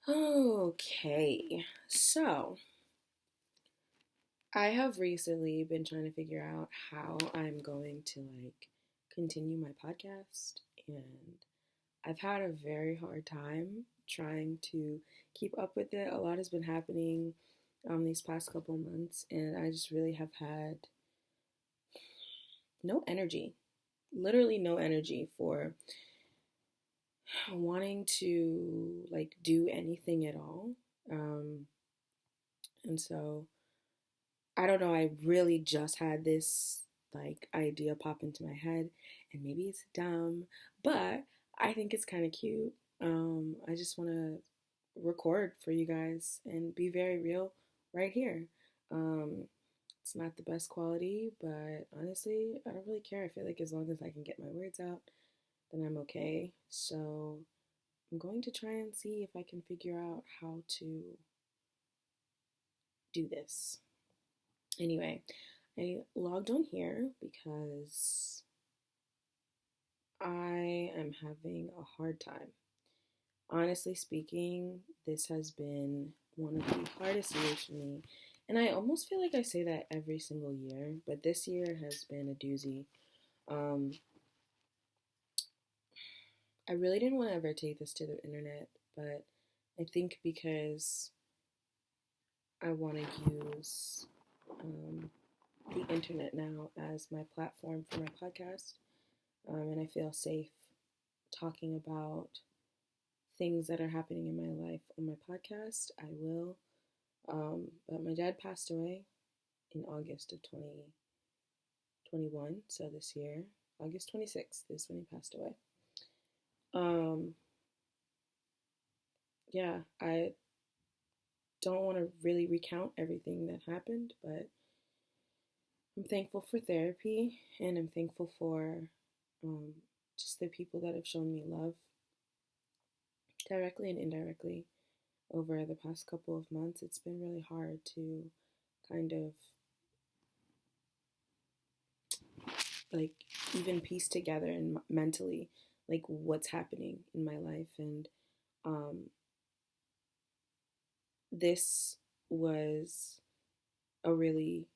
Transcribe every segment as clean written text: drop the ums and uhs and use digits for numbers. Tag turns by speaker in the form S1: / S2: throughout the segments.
S1: Okay, so I have recently been trying to figure out how I'm going to continue my podcast, and I've had a very hard time trying to keep up with it. A lot has been happening these past couple months, and I just really have had no energy, literally no energy for wanting to do anything at all. Um, and so I don't know, I really just had this idea pop into my head, and maybe it's dumb, but I think it's kind of cute. I just want to record for you guys and be very real right here. Um, it's not the best quality, but honestly, I don't really care. I feel like as long as I can get my words out, then I'm okay. So I'm going to try and see if I can figure out how to do this. Anyway, I logged on here because I am having a hard time. Honestly speaking, this has been one of the hardest years for me. And I almost feel like I say that every single year, but this year has been a doozy. Um, I really didn't want to ever take this to the internet, but I think because I want to use the internet now as my platform for my podcast, and I feel safe talking about things that are happening in my life on my podcast, I will. But my dad passed away in August of 2021, so this year, August 26th is when he passed away. Um, yeah, I don't want to really recount everything that happened, but I'm thankful for therapy, and I'm thankful for um, just the people that have shown me love directly and indirectly over the past couple of months. It's been really hard to kind of like even piece together and mentally what's happening in my life. And um, this was a really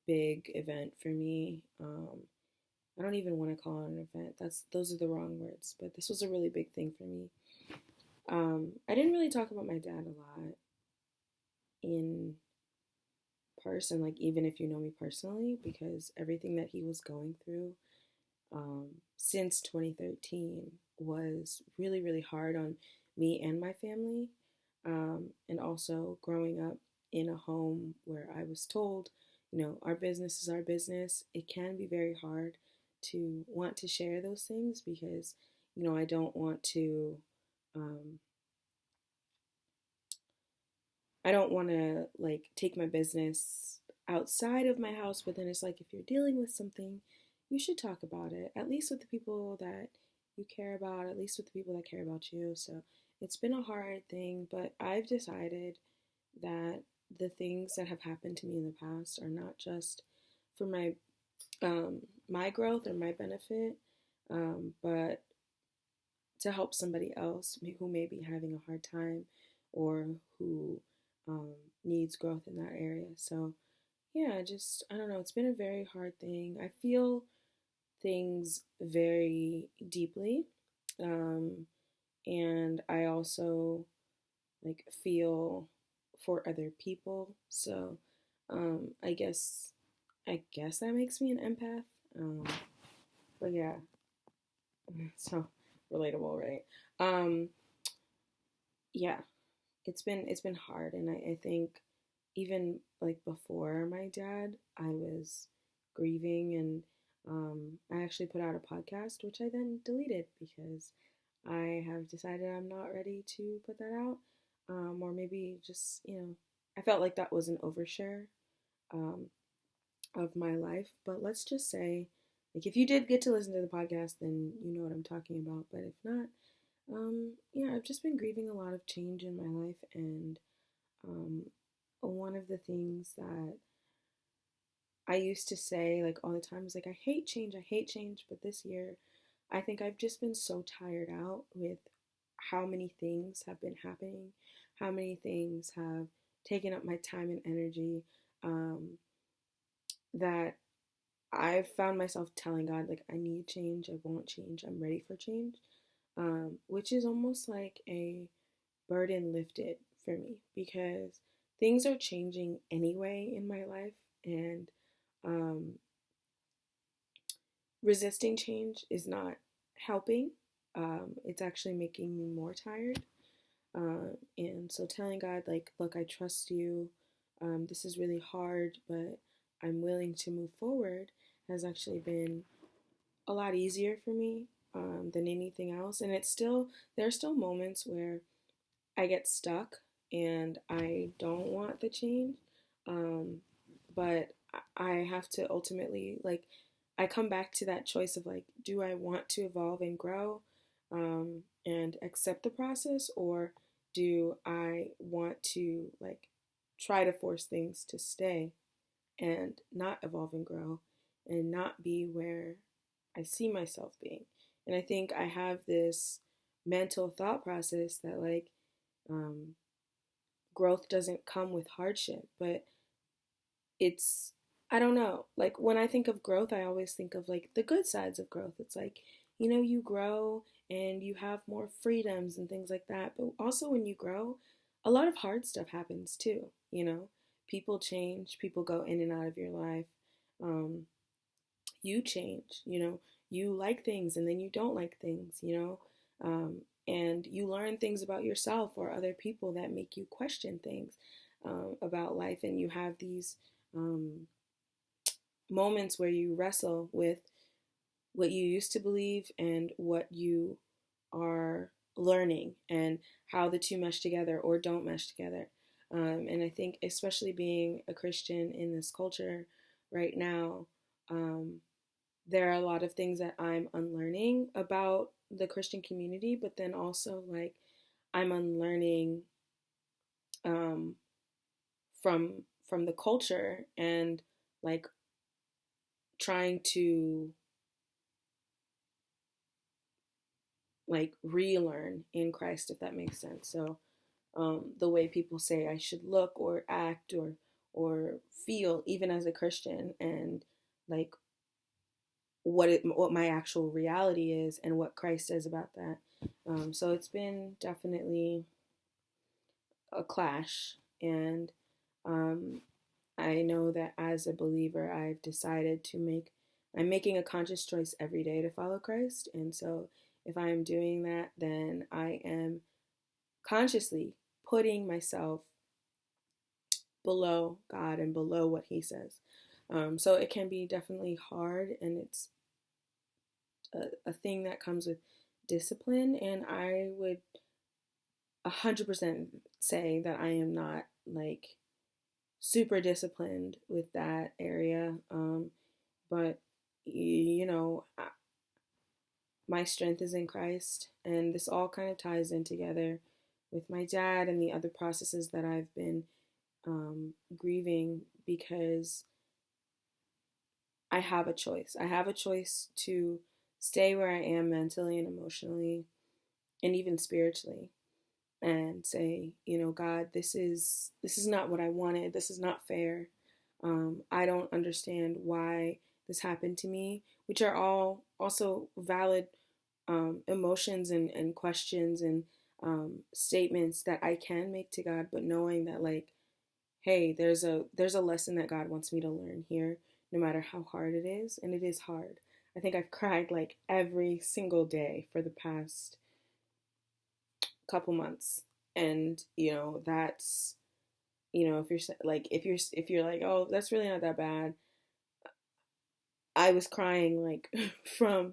S1: big event for me. I don't even want to call it an event. Those are the wrong words, but this was a really big thing for me. I didn't really talk about my dad a lot in person, like even if you know me personally, because everything that he was going through since 2013 was really, really hard on me and my family. And also growing up in a home where I was told, our business is our business, it can be very hard to want to share those things because, I don't want to um, I don't want to take my business outside of my house, but then it's like if you're dealing with something, you should talk about it, at least with the people that you care about, at least with the people that care about you. So it's been a hard thing, but I've decided that the things that have happened to me in the past are not just for my growth or my benefit, but to help somebody else who may be having a hard time or who um, needs growth in that area. So, yeah, I don't know. It's been a very hard thing. I feel things very deeply. Um, and I also feel for other people. So, I guess that makes me an empath. But yeah, so relatable, right? Um, yeah, it's been hard, and I think even before my dad, I was grieving, and I actually put out a podcast which I then deleted because I have decided I'm not ready to put that out, or maybe just I felt like that was an overshare um, of my life. But let's just say if you did get to listen to the podcast, then you know what I'm talking about. But if not, yeah, I've just been grieving a lot of change in my life, and um, one of the things that I used to say all the time was I hate change, but this year I think I've just been so tired out with how many things have been happening, how many things have taken up my time and energy, that I've found myself telling God, like, I need change, I want change, I'm ready for change, which is almost like a burden lifted for me because things are changing anyway in my life, and um, resisting change is not helping. It's actually making me more tired. And so telling God, like, look, I trust you. This is really hard, but I'm willing to move forward has actually been a lot easier for me than anything else. And there are still moments where I get stuck and I don't want the change. Um, but I have to ultimately, like, I come back to that choice of, like, do I want to evolve and grow and accept the process, or do I want to, like, try to force things to stay and not evolve and grow and not be where I see myself being? And I think I have this mental thought process that, like, um, growth doesn't come with hardship, but it's, I don't know. Like, when I think of growth, I always think of, like, the good sides of growth. It's like, you grow and you have more freedoms and things like that. But also, when you grow, a lot of hard stuff happens too. People change, people go in and out of your life. Um, you change, you like things and then you don't like things. And you learn things about yourself or other people that make you question things about life, and you have these um, moments where you wrestle with what you used to believe and what you are learning, and how the two mesh together or don't mesh together. And I think, especially being a Christian in this culture right now, um, there are a lot of things that I'm unlearning about the Christian community, but then also, like, I'm unlearning um, from the culture, and, like, trying to, like, relearn in Christ, if that makes sense. So the way people say I should look or act or feel, even as a Christian, and, like, what my actual reality is and what Christ says about that. So it's been definitely a clash, and um, I know that as a believer, I'm making a conscious choice every day to follow Christ, and so if I am doing that, then I am consciously putting myself below God and below what He says. So it can be definitely hard, and it's a thing that comes with discipline. And I would 100% say that I am not, like, super disciplined with that area. But my strength is in Christ, and this all kind of ties in together with my dad and the other processes that I've been grieving, because I have a choice. I have a choice to stay where I am mentally and emotionally and even spiritually, and say, God, this is not what I wanted. This is not fair. I don't understand why this happened to me, which are all also valid emotions and questions and statements that I can make to God, but knowing that, like, hey, there's a lesson that God wants me to learn here, no matter how hard it is, and it is hard. I think I've cried, like, every single day for the past couple months, and that's, if you're like, oh, that's really not that bad. I was crying, like, from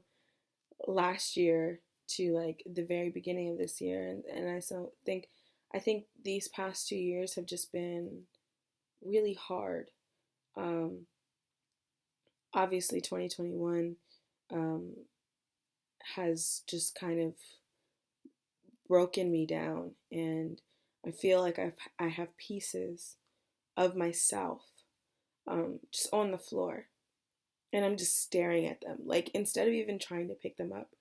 S1: last year to, like, the very beginning of this year, and I think these past 2 years have just been really hard. Um, Obviously, 2021 um, has just kind of broken me down, and I feel like I have pieces of myself just on the floor, and I'm just staring at them. Like, instead of even trying to pick them up,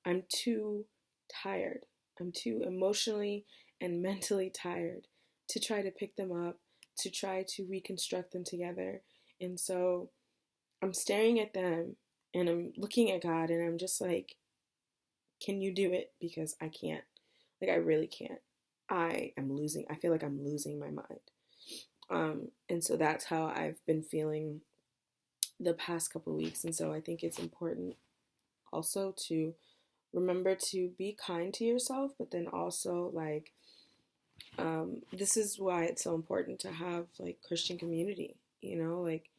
S1: I'm too tired. I'm too emotionally and mentally tired to try to pick them up, to try to reconstruct them together. And so I'm staring at them and I'm looking at God and I'm just like, can you do it? Because I can't. Like, I really can't. I feel like I'm losing my mind. And so that's how I've been feeling the past couple of weeks. And so I think it's important also to remember to be kind to yourself, but then also like, this is why it's so important to have like Christian community, you know, like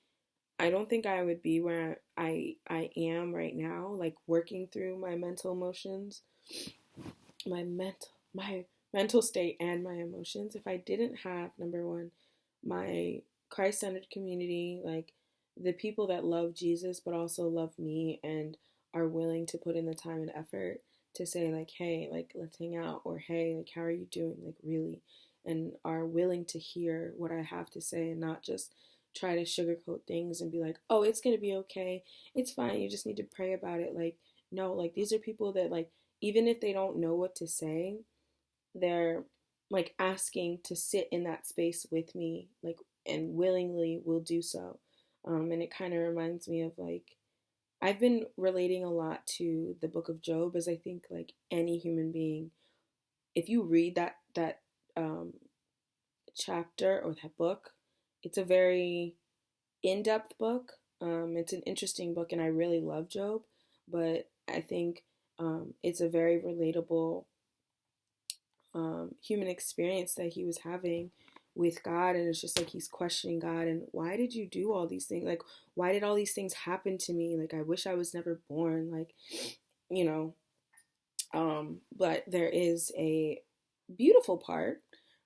S1: I don't think I would be where I am right now, like working through my mental emotions, my mental state and my emotions if I didn't have, number one, my Christ-centered community, like the people that love Jesus but also love me and are willing to put in the time and effort to say like, hey, like let's hang out, or hey, like how are you doing, like really, and are willing to hear what I have to say and not just try to sugarcoat things and be like, oh, it's gonna be okay, it's fine, you just need to pray about it. Like, no, like these are people that like, even if they don't know what to say, they're like asking to sit in that space with me, like, and willingly will do so. And it kind of reminds me of like, I've been relating a lot to the book of Job, as I think like any human being, if you read that chapter or that book, it's a very in-depth book. It's an interesting book, and I really love Job, but I think it's a very relatable human experience that he was having with God. And it's just like he's questioning God and why did you do all these things? Like, why did all these things happen to me? Like, I wish I was never born. Like, you know, but there is a beautiful part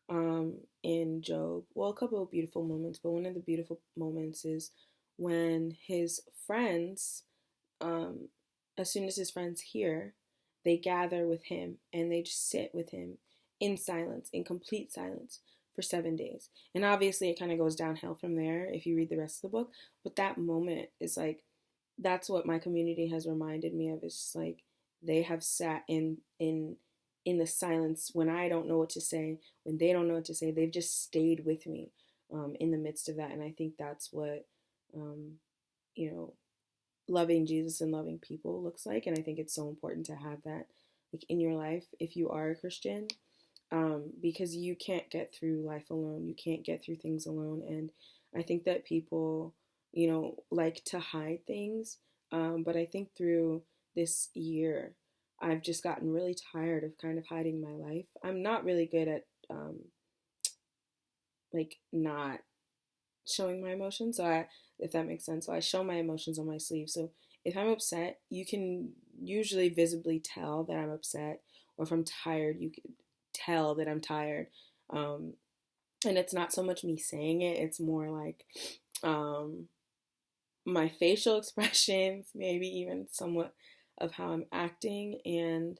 S1: in Job. Well, a couple of beautiful moments, but one of the beautiful moments is when his friends, um, as soon as his friends hear, they gather with him and they just sit with him in silence, in complete silence for 7 days. And obviously, it kind of goes downhill from there if you read the rest of the book. But that moment is like, that's what my community has reminded me of. It's just like they have sat in the silence when I don't know what to say, when they don't know what to say. They've just stayed with me in the midst of that. And I think that's what um, you know, loving Jesus and loving people looks like. And I think it's so important to have that like in your life if you are a Christian, because you can't get through life alone. You can't get through things alone. And I think that people, you know, like to hide things. But I think through this year, I've just gotten really tired of kind of hiding my life. I'm not really good at like not showing my emotions. So if that makes sense. So I show my emotions on my sleeve. So if I'm upset, you can usually visibly tell that I'm upset, or if I'm tired, you can tell that I'm tired. Um, and it's not so much me saying it; it's more like um, my facial expressions, maybe even somewhat of how I'm acting, and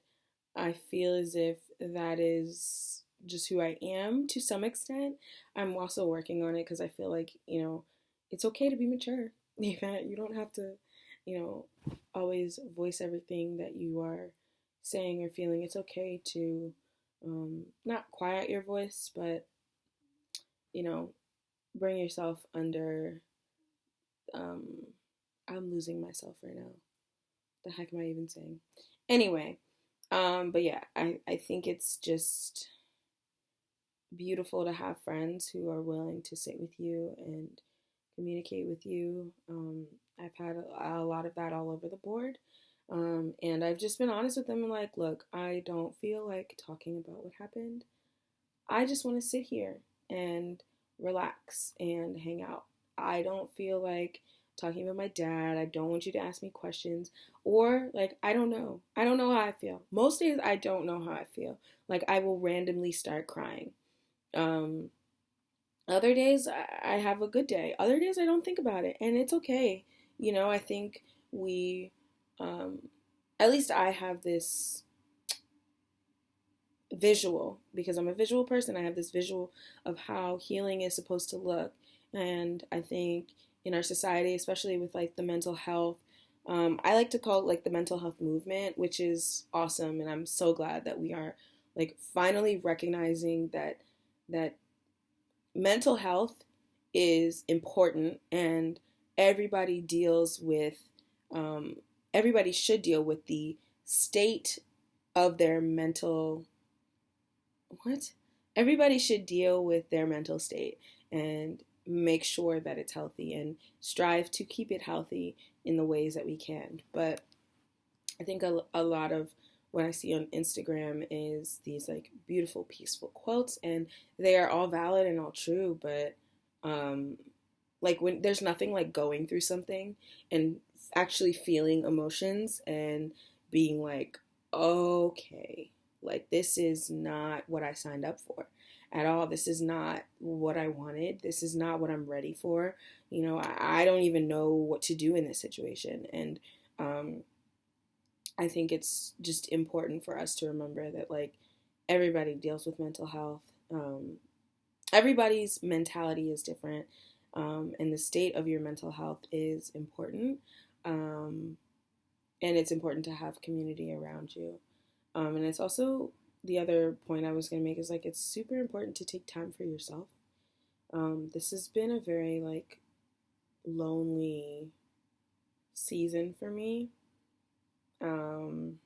S1: I feel as if that is just who I am to some extent. I'm also working on it because I feel like, you know, it's okay to be mature. You don't have to, you know, always voice everything that you are saying or feeling. It's okay to not quiet your voice, but, you know, bring yourself under. Um, I'm losing myself right now. The heck am I even saying? Anyway, but yeah, I think it's just beautiful to have friends who are willing to sit with you and communicate with you. I've had a lot of that all over the board. And I've just been honest with them and like, look, I don't feel like talking about what happened. I just want to sit here and relax and hang out. I don't feel like talking about my dad. I don't want you to ask me questions. Or, like, I don't know. I don't know how I feel. Most days, I don't know how I feel. Like, I will randomly start crying. Um, Other days, I have a good day. Other days, I don't think about it. And it's okay. You know, I think we, um, at least I have this visual, because I'm a visual person. I have this visual of how healing is supposed to look. And I think in our society, especially with like the mental health, I like to call it like the mental health movement, which is awesome. And I'm so glad that we are like finally recognizing that mental health is important, and everybody deals with everybody should deal with the state of their mental what everybody should deal with their mental state and make sure that it's healthy and strive to keep it healthy in the ways that we can. But I think a lot of what I see on Instagram is these like beautiful, peaceful quotes, and they are all valid and all true. But um, like when there's nothing like going through something and actually feeling emotions and being like, okay, like this is not what I signed up for at all. This is not what I wanted. This is not what I'm ready for. You know, I don't even know what to do in this situation. And um, I think it's just important for us to remember that like everybody deals with mental health. Everybody's mentality is different, and the state of your mental health is important. Um, and it's important to have community around you. And it's also the other point I was going to make is like it's super important to take time for yourself. This has been a very like lonely season for me. Um,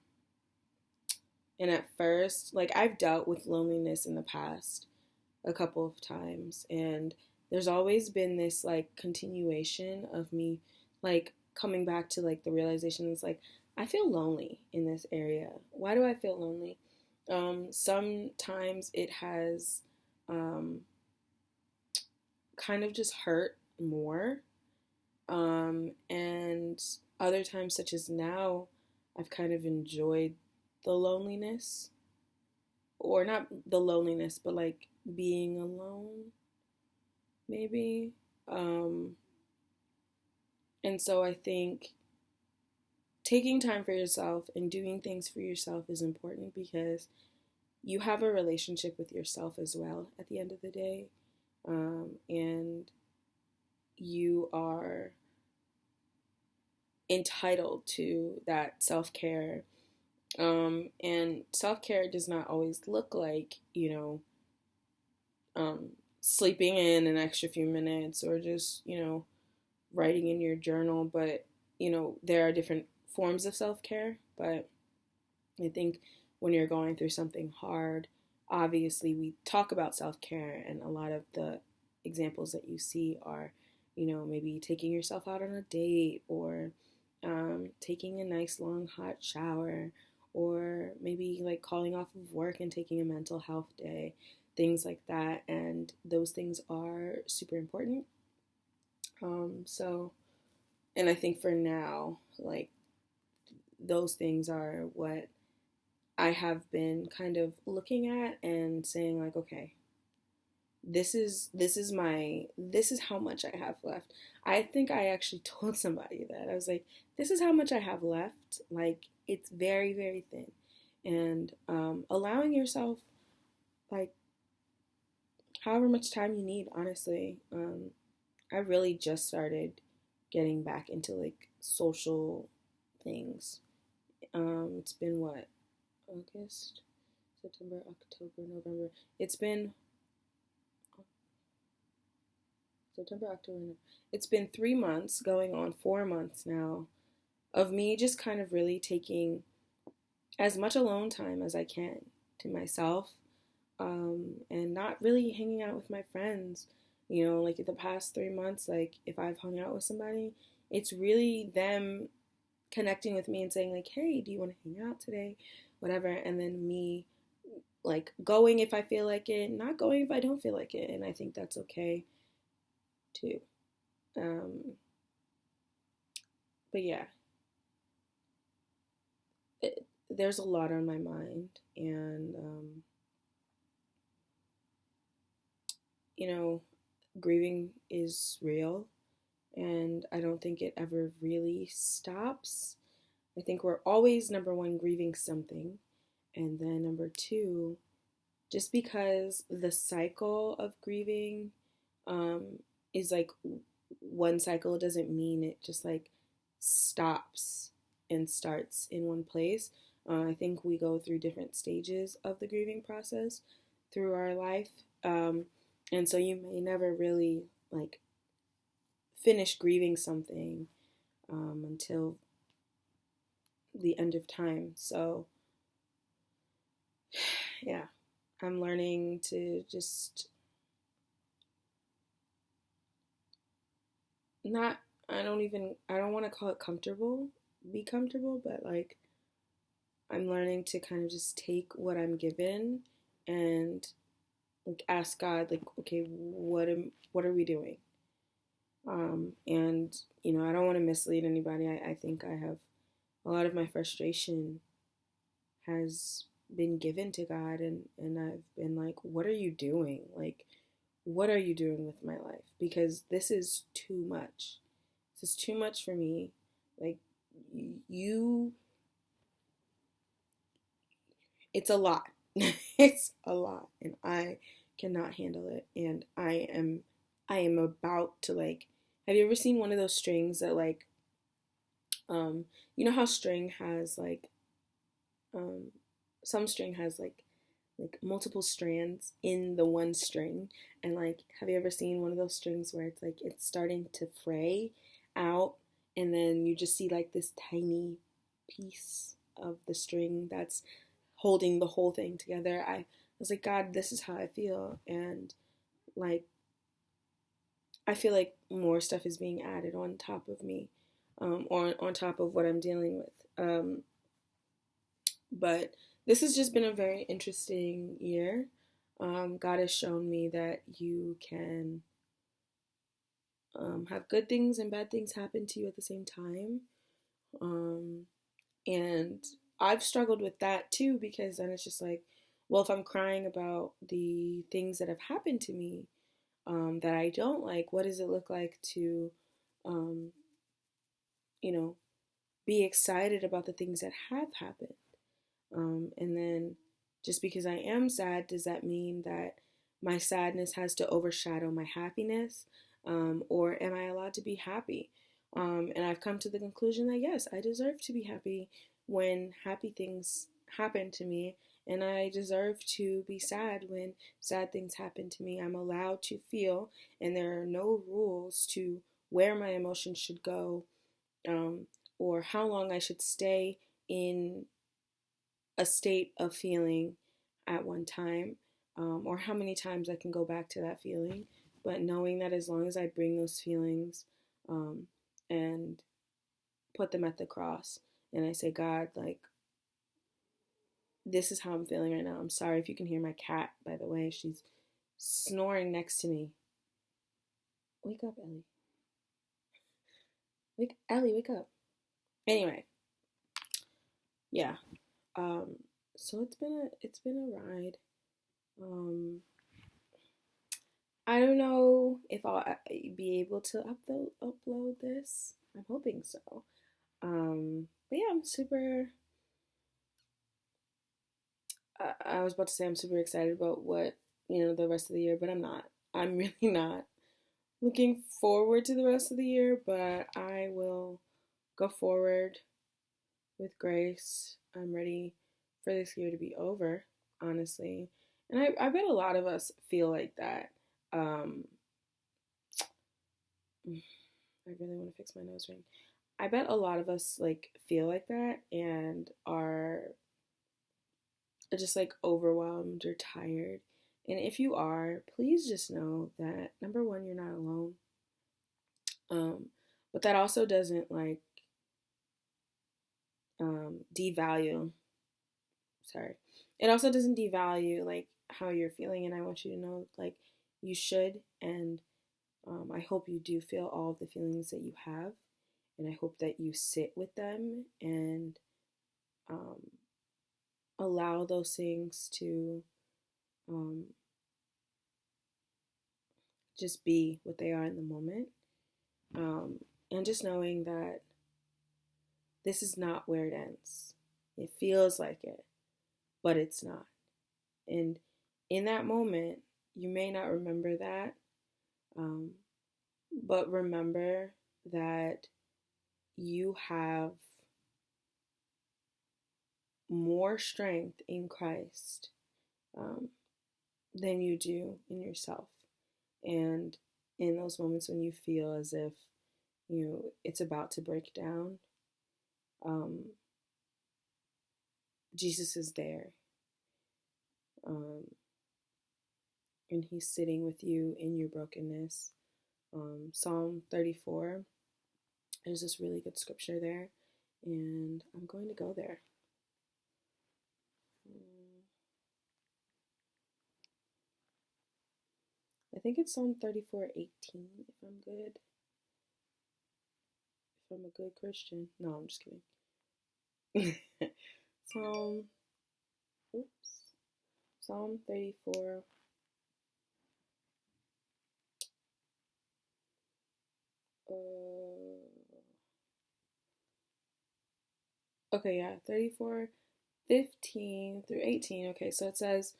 S1: and at first, like I've dealt with loneliness in the past a couple of times, and there's always been this like continuation of me like coming back to like the realization is like I feel lonely in this area. Why do I feel lonely? Sometimes it has um, kind of just hurt more, and other times, such as now, I've kind of enjoyed the loneliness, or not the loneliness, but like being alone, maybe. Um, and so I think taking time for yourself and doing things for yourself is important because you have a relationship with yourself as well at the end of the day. And you are entitled to that self care. And self care does not always look like, sleeping in an extra few minutes or just, writing in your journal. But, there are different forms of self care. But I think when you're going through something hard, obviously we talk about self care, and a lot of the examples that you see are, maybe taking yourself out on a date, or taking a nice long hot shower, or maybe like calling off of work and taking a mental health day, things like that. And those things are super important. So, and I think for now, like those things are what I have been kind of looking at and saying like, okay, this is how much I have left. I think I actually told somebody that. I was like, this is how much I have left. Like it's very, very thin. And allowing yourself like however much time you need, honestly. I really just started getting back into like social things. It's been what? August, September, October, November. It's been September, October, November. It's been 3 months, going on 4 months now, of me just kind of really taking as much alone time as I can to myself, and not really hanging out with my friends. Like in the past 3 months, like if I've hung out with somebody, it's really them connecting with me and saying like, hey, do you want to hang out today? Whatever. And then me like going if I feel like it, not going if I don't feel like it. And I think that's okay too. Um, but yeah, there's a lot on my mind, and you know, grieving is real, and I don't think it ever really stops. I think we're always, number one, grieving something, and then number two, just because the cycle of grieving um, is like one cycle doesn't mean it just like stops and starts in one place. I think we go through different stages of the grieving process through our life. And so you may never really like finish grieving something until the end of time. So, yeah, I'm learning to just not, I don't want to call it be comfortable, but like I'm learning to kind of just take what I'm given and like ask God, like, okay, what are we doing? And I don't want to mislead anybody. I think I have a lot of my frustration has been given to God, and I've been like, what are you doing? Like, what are you doing with my life? Because this is too much. This is too much for me. Like, you, it's a lot. It's a lot, and I cannot handle it. And I am about to like, have you ever seen one of those strings that like, you know how string has like, um, some string has like multiple strands in the one string, and like have you ever seen one of those strings where it's like it's starting to fray out, and then you just see like this tiny piece of the string that's holding the whole thing together. I was like, God, this is how I feel. And like I feel like more stuff is being added on top of me, or on top of what I'm dealing with. But this has just been a very interesting year. God has shown me that you can have good things and bad things happen to you at the same time. Um, and I've struggled with that too, because then it's just like, well, if I'm crying about the things that have happened to me that I don't like, what does it look like to, um, you know, be excited about the things that have happened? And then just because I am sad, does that mean that my sadness has to overshadow my happiness? Or am I allowed to be happy? And I've come to the conclusion that yes, I deserve to be happy when happy things happen to me. And I deserve to be sad when sad things happen to me. I'm allowed to feel, and there are no rules to where my emotions should go, um, or how long I should stay in a state of feeling at one time, or how many times I can go back to that feeling. But knowing that as long as I bring those feelings and put them at the cross, and I say, God, like, this is how I'm feeling right now. I'm sorry if you can hear my cat, by the way. She's snoring next to me. Wake up, Ellie. Ellie, wake up. Anyway, yeah. Um, so it's been a ride. Um, I don't know if I'll be able to upload this. I'm hoping so. But yeah, I'm super. I was about to say I'm super excited about what the rest of the year, but I'm not. I'm really not looking forward to the rest of the year, but I will go forward with grace. I'm ready for this year to be over, honestly, and I bet a lot of us feel like that. Um, I really want to fix my nose ring. I bet a lot of us like feel like that and are just like overwhelmed or tired. And if you are, please just know that number one, you're not alone. Um, but that also doesn't like devalue. Sorry, it also doesn't devalue like how you're feeling. And I want you to know like you should, and I hope you do feel all of the feelings that you have, and I hope that you sit with them and um, allow those things to um, just be what they are in the moment. And just knowing that this is not where it ends. It feels like it, but it's not. And in that moment, you may not remember that, um, but remember that you have more strength in Christ um, than you do in yourself. And in those moments when you feel as if it's about to break down, um, Jesus is there, um, and He's sitting with you in your brokenness. Psalm 34. There's this really good scripture there, and I'm going to go there. I think it's Psalm 34:18, if I'm good. If I'm a good Christian. No, I'm just kidding. Psalm, Psalm 34. Okay, yeah, 34:15-18. Okay, so it says,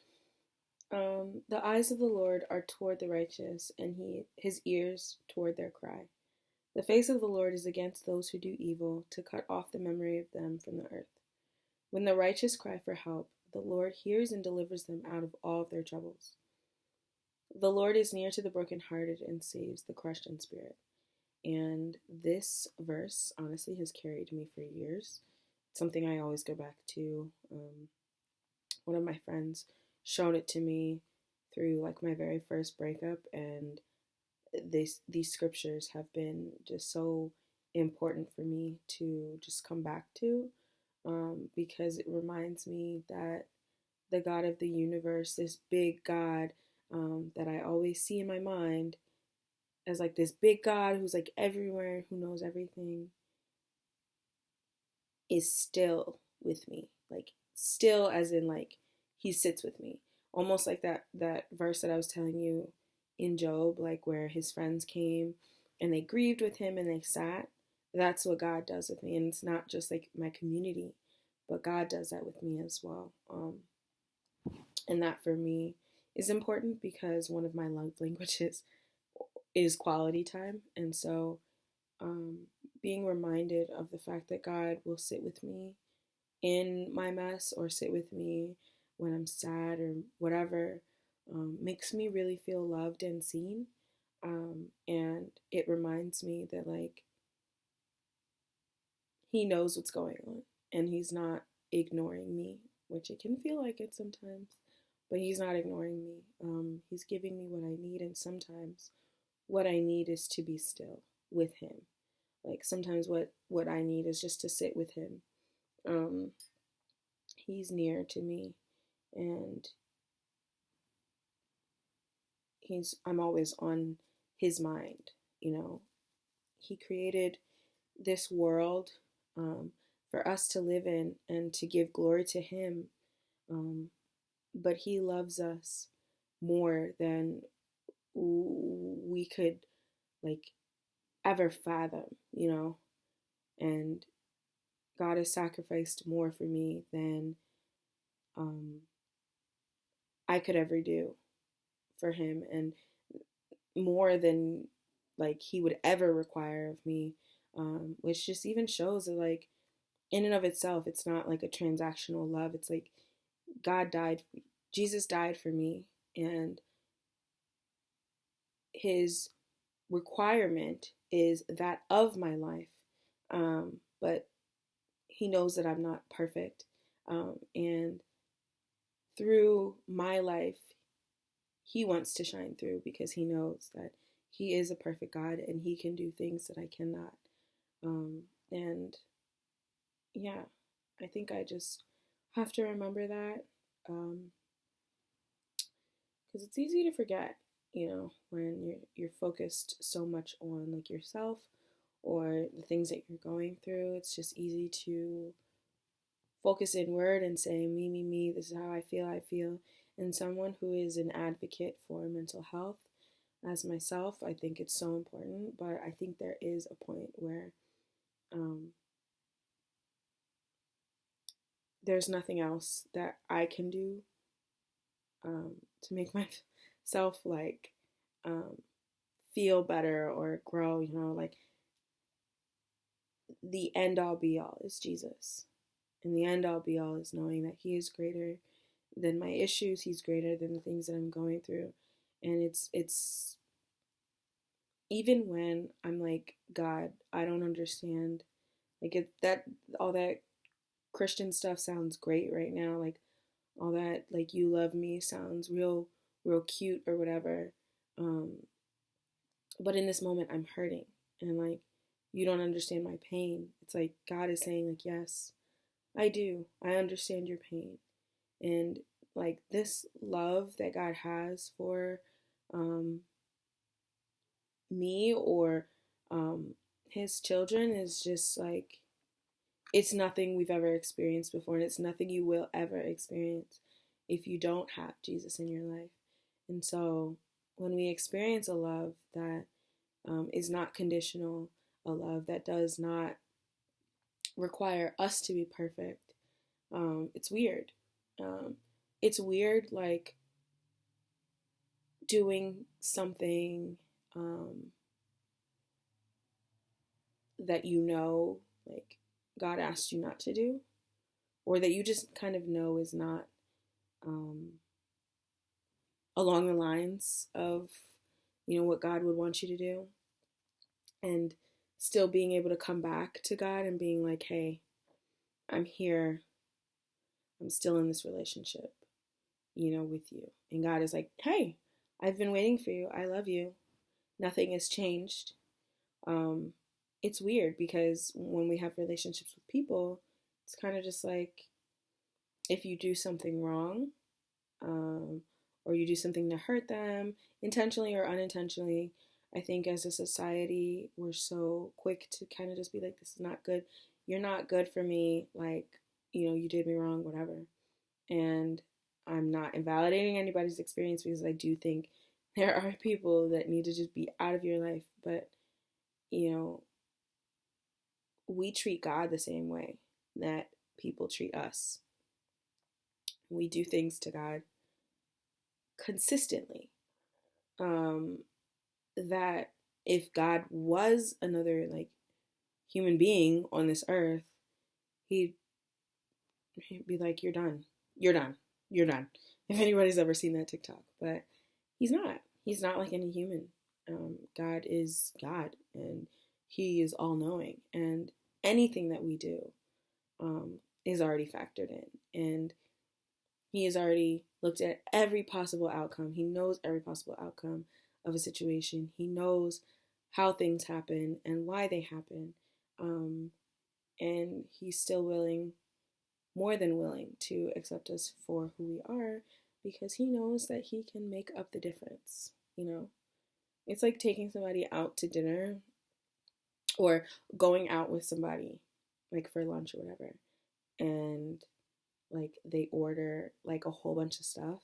S1: the eyes of the Lord are toward the righteous, and his ears toward their cry. The face of the Lord is against those who do evil, to cut off the memory of them from the earth. When the righteous cry for help, the Lord hears and delivers them out of all of their troubles. The Lord is near to the brokenhearted and saves the crushed in spirit. And this verse, honestly, has carried me for years. It's something I always go back to. One of my friends showed it to me through like my very first breakup, and these scriptures have been just so important for me to just come back to, because it reminds me that the God of the universe, this big God, that I always see in my mind as like this big God who's like everywhere, who knows everything, is still with me. Like still as in like He sits with me. Almost like that verse that I was telling you in Job, like where his friends came and they grieved with him and they sat. That's what God does with me. And it's not just like my community, but God does that with me as well. And that for me is important because one of my love languages is quality time. And so being reminded of the fact that God will sit with me in my mess or sit with me when I'm sad or whatever, makes me really feel loved and seen. And it reminds me that like He knows what's going on and He's not ignoring me, which it can feel like it sometimes, but He's not ignoring me. He's giving me what I need, and sometimes what I need is to be still with Him. Like sometimes what I need is just to sit with Him. He's near to me, and I'm always on His mind. He created this world, for us to live in and to give glory to Him, but He loves us more than we could like ever fathom, and God has sacrificed more for me than I could ever do for Him, and more than like He would ever require of me, which just even shows that like in and of itself, it's not like a transactional love. It's like Jesus died for me, and His requirement is that of my life, but He knows that I'm not perfect, and through my life, He wants to shine through because He knows that He is a perfect God and He can do things that I cannot. And yeah, I think I just have to remember that, because it's easy to forget, when you're focused so much on like yourself or the things that you're going through. It's just easy to focus inward and say, me, this is how I feel. And someone who is an advocate for mental health, as myself, I think it's so important. But I think there is a point where there's nothing else that I can do to make myself like feel better or grow. Like the end all be all is Jesus. And the end all be all is knowing that He is greater than my issues. He's greater than the things that I'm going through. And it's even when I'm like, God, I don't understand. Like that all that Christian stuff sounds great right now. Like all that like you love me sounds real cute or whatever. Um, but in this moment I'm hurting and like you don't understand my pain. It's like God is saying like, yes, I do. I understand your pain. And like this love that God has for um me or um his children is just like it's nothing we've ever experienced before, and it's nothing you will ever experience if you don't have Jesus in your life. And so when we experience a love that is not conditional, a love that does not require us to be perfect, it's weird. It's weird, like doing something that like God asked you not to do, or that you just kind of know is not um, along the lines of, what God would want you to do, and still being able to come back to God and being like, hey, I'm here. I'm still in this relationship, with you. And God is like, hey, I've been waiting for you. I love you. Nothing has changed. Um, it's weird because when we have relationships with people, it's kind of just like if you do something wrong, um, or you do something to hurt them, intentionally or unintentionally, I think as a society, we're so quick to kind of just be like, this is not good. You're not good for me. Like, you did me wrong, whatever. And I'm not invalidating anybody's experience because I do think there are people that need to just be out of your life. But, we treat God the same way that people treat us. We do things to God consistently. That if God was another like human being on this earth, he'd be like, you're done. You're done. You're done. If anybody's ever seen that TikTok. But he's not. He's not like any human. God is God, and he is all knowing. And anything that we do is already factored in. And he has already looked at every possible outcome. He knows every possible outcome of a situation. He knows how things happen and why they happen. And he's still willing, more than willing, to accept us for who we are because he knows that he can make up the difference. It's like taking somebody out to dinner or going out with somebody, like for lunch or whatever, and like they order like a whole bunch of stuff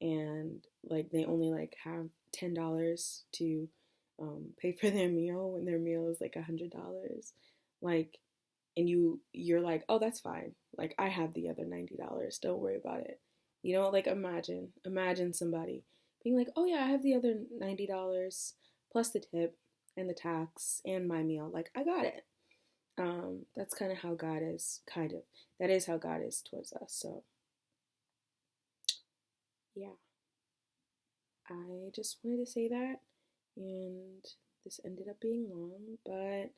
S1: and like they only like have $10 to pay for their meal when their meal is like $100, like, and you're like, oh, that's fine, like I have the other $90, don't worry about it. Like imagine somebody being like, oh yeah, I have the other $90 plus the tip and the tax and my meal, like I got it. That's kind of how God is, that is how God is towards us. So yeah, I just wanted to say that, and this ended up being long, but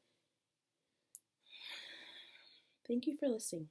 S1: thank you for listening.